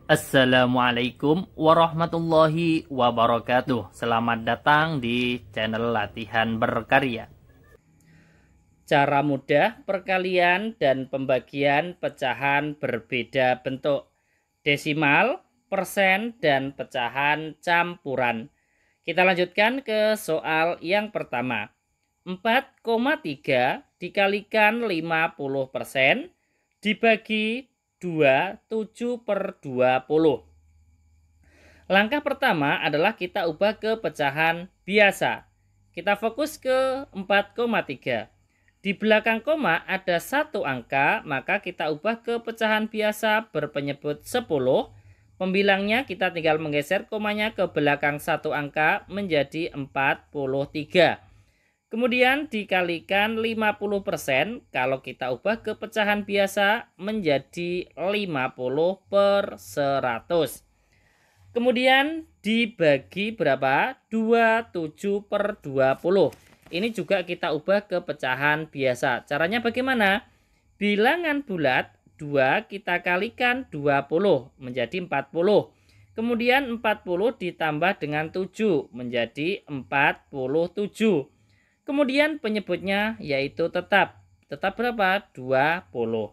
Assalamualaikum warahmatullahi wabarakatuh. Selamat datang di channel Latihan Berkarya. Cara mudah perkalian dan pembagian pecahan berbeda bentuk, desimal, persen, dan pecahan campuran. Kita lanjutkan ke soal yang pertama. 4,3 dikalikan 50% dibagi 7/20. Langkah pertama adalah kita ubah ke pecahan biasa. Kita fokus ke 4,3. Di belakang koma ada satu angka, maka kita ubah ke pecahan biasa berpenyebut 10. Pembilangnya kita tinggal menggeser komanya ke belakang satu angka menjadi 43. Kemudian dikalikan 50%, kalau kita ubah ke pecahan biasa menjadi 50/100. Kemudian dibagi berapa? 27/20. Ini juga kita ubah ke pecahan biasa. Caranya bagaimana? Bilangan bulat 2 kita kalikan 20 menjadi 40. Kemudian 40 ditambah dengan 7 menjadi 47. Kemudian penyebutnya yaitu tetap. Tetap berapa? 20.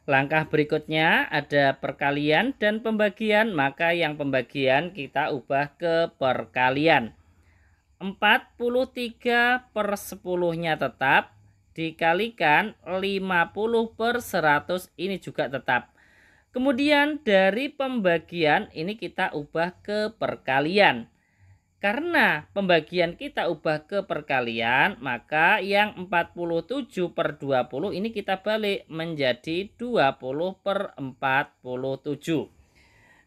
Langkah berikutnya ada perkalian dan pembagian. Maka yang pembagian kita ubah ke perkalian. 43/10-nya tetap. Dikalikan 50/100, ini juga tetap. Kemudian dari pembagian ini kita ubah ke perkalian. Karena pembagian kita ubah ke perkalian, maka yang 47/20 ini kita balik menjadi 20/47.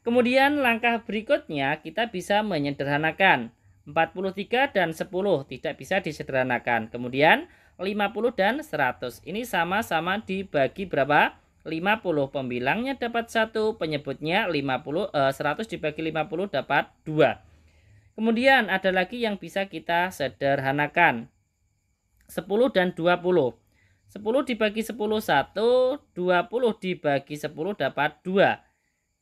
Kemudian langkah berikutnya kita bisa menyederhanakan. 43 dan 10 tidak bisa disederhanakan. Kemudian 50 dan 100 ini sama-sama dibagi berapa? 50. Pembilangnya dapat 1, penyebutnya 100 dibagi 50 dapat 2. Kemudian ada lagi yang bisa kita sederhanakan. 10 dan 20. 10 dibagi 10 1, 20 dibagi 10 dapat 2.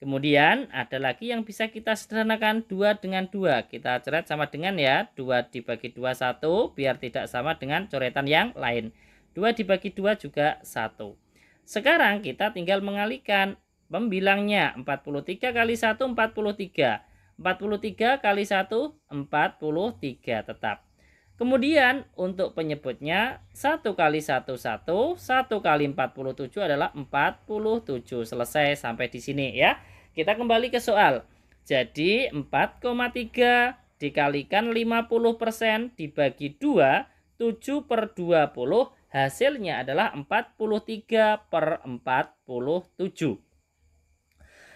Kemudian ada lagi yang bisa kita sederhanakan, 2 dengan 2. Kita coret sama dengan ya, 2 dibagi 2 1 biar tidak sama dengan coretan yang lain. 2 dibagi 2 juga 1. Sekarang kita tinggal mengalihkan pembilangnya. 43 kali 1 43. 43 kali 1 43 tetap. Kemudian untuk penyebutnya 1 kali 1 1, 1 kali 47 adalah 47. Selesai sampai di sini ya. Kita kembali ke soal. Jadi 4,3 dikalikan 50% dibagi 2, 7/20, hasilnya adalah 43/47.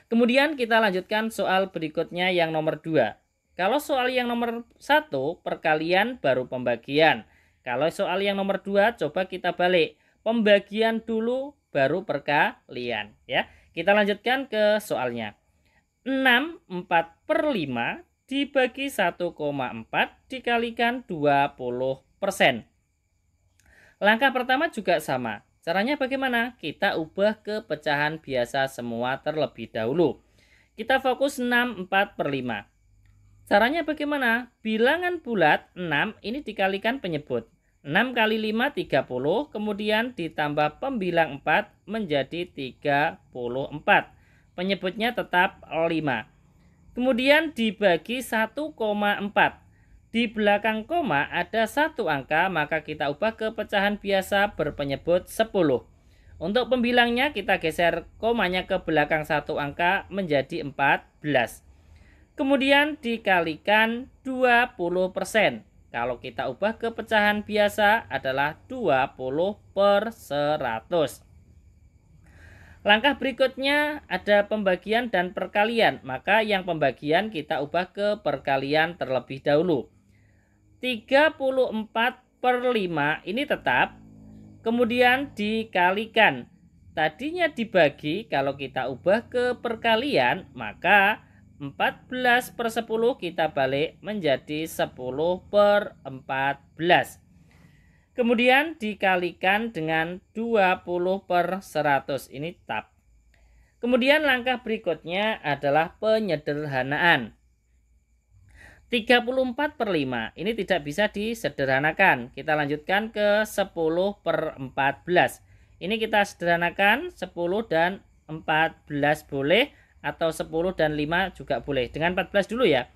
Kemudian kita lanjutkan soal berikutnya yang nomor 2. Kalau soal yang nomor 1 perkalian baru pembagian. Kalau soal yang nomor 2 coba kita balik. Pembagian dulu baru perkalian ya. Kita lanjutkan ke soalnya. 6/4/5 dibagi 1,4 dikalikan 20%. Langkah pertama juga sama. Caranya bagaimana? Kita ubah ke pecahan biasa semua terlebih dahulu. Kita fokus 6/4/5. Caranya bagaimana? Bilangan bulat 6 ini dikalikan penyebut. 6 kali 5 30, kemudian ditambah pembilang 4 menjadi 34. Penyebutnya tetap 5. Kemudian dibagi 1,4. Di belakang koma ada satu angka, maka kita ubah ke pecahan biasa berpenyebut 10. Untuk pembilangnya kita geser komanya ke belakang satu angka menjadi 14. Kemudian dikalikan 20%. Kalau kita ubah ke pecahan biasa adalah 20/100. Langkah berikutnya ada pembagian dan perkalian. Maka yang pembagian kita ubah ke perkalian terlebih dahulu. 34/5 ini tetap, kemudian dikalikan. Tadinya dibagi, kalau kita ubah ke perkalian, maka 14/10 kita balik menjadi 10/14. Kemudian dikalikan dengan 20/100, ini tetap. Kemudian langkah berikutnya adalah penyederhanaan. 34/5 ini tidak bisa disederhanakan. Kita lanjutkan ke 10/14. Ini kita sederhanakan 10 dan 14 boleh, atau 10 dan 5 juga boleh. Dengan 14 dulu ya.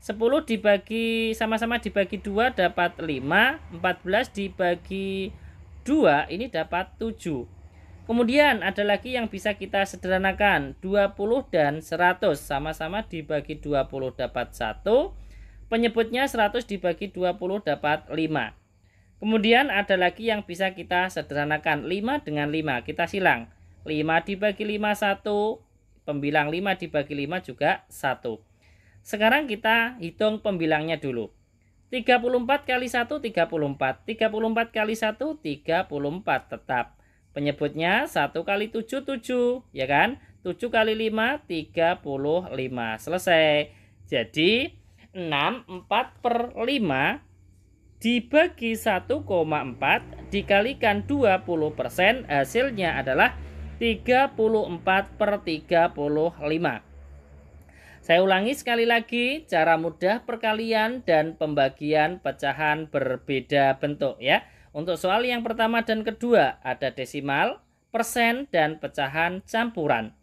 10 dibagi sama-sama dibagi 2 dapat 5, 14 dibagi 2 ini dapat 7. Kemudian ada lagi yang bisa kita sederhanakan, 20 dan 100 sama-sama dibagi 20 dapat 1. Penyebutnya 100 dibagi 20 dapat 5. Kemudian ada lagi yang bisa kita sederhanakan, 5 dengan 5 kita silang. 5 dibagi 5 1, pembilang 5 dibagi 5 juga 1. Sekarang kita hitung pembilangnya dulu. 34 kali 1 34, 34 kali 1 34 tetap. Penyebutnya 1 kali 7 7, ya kan? 7 kali 5 35. Selesai. Jadi 64/5 dibagi 1,4 dikalikan 20%, hasilnya adalah 34/35. Saya ulangi sekali lagi, cara mudah perkalian dan pembagian pecahan berbeda bentuk ya. Untuk soal yang pertama dan kedua ada desimal, persen, dan pecahan campuran.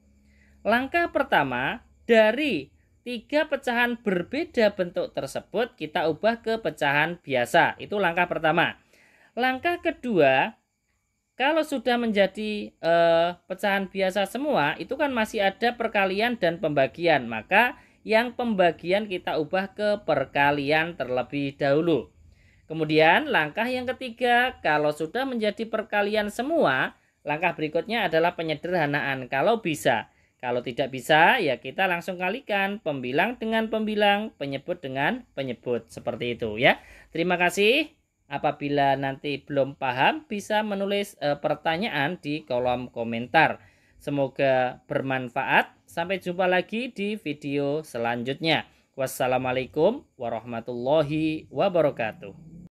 Langkah pertama, dari 3 pecahan berbeda bentuk tersebut kita ubah ke pecahan biasa. Itu langkah pertama. Langkah kedua, kalau sudah menjadi pecahan biasa semua, itu kan masih ada perkalian dan pembagian. Maka yang pembagian kita ubah ke perkalian terlebih dahulu. Kemudian langkah yang ketiga, kalau sudah menjadi perkalian semua, langkah berikutnya adalah penyederhanaan kalau bisa. Kalau tidak bisa, ya kita langsung kalikan pembilang dengan pembilang, penyebut dengan penyebut. Seperti itu ya. Terima kasih. Apabila nanti belum paham, bisa menulis pertanyaan di kolom komentar. Semoga bermanfaat. Sampai jumpa lagi di video selanjutnya. Wassalamualaikum warahmatullahi wabarakatuh.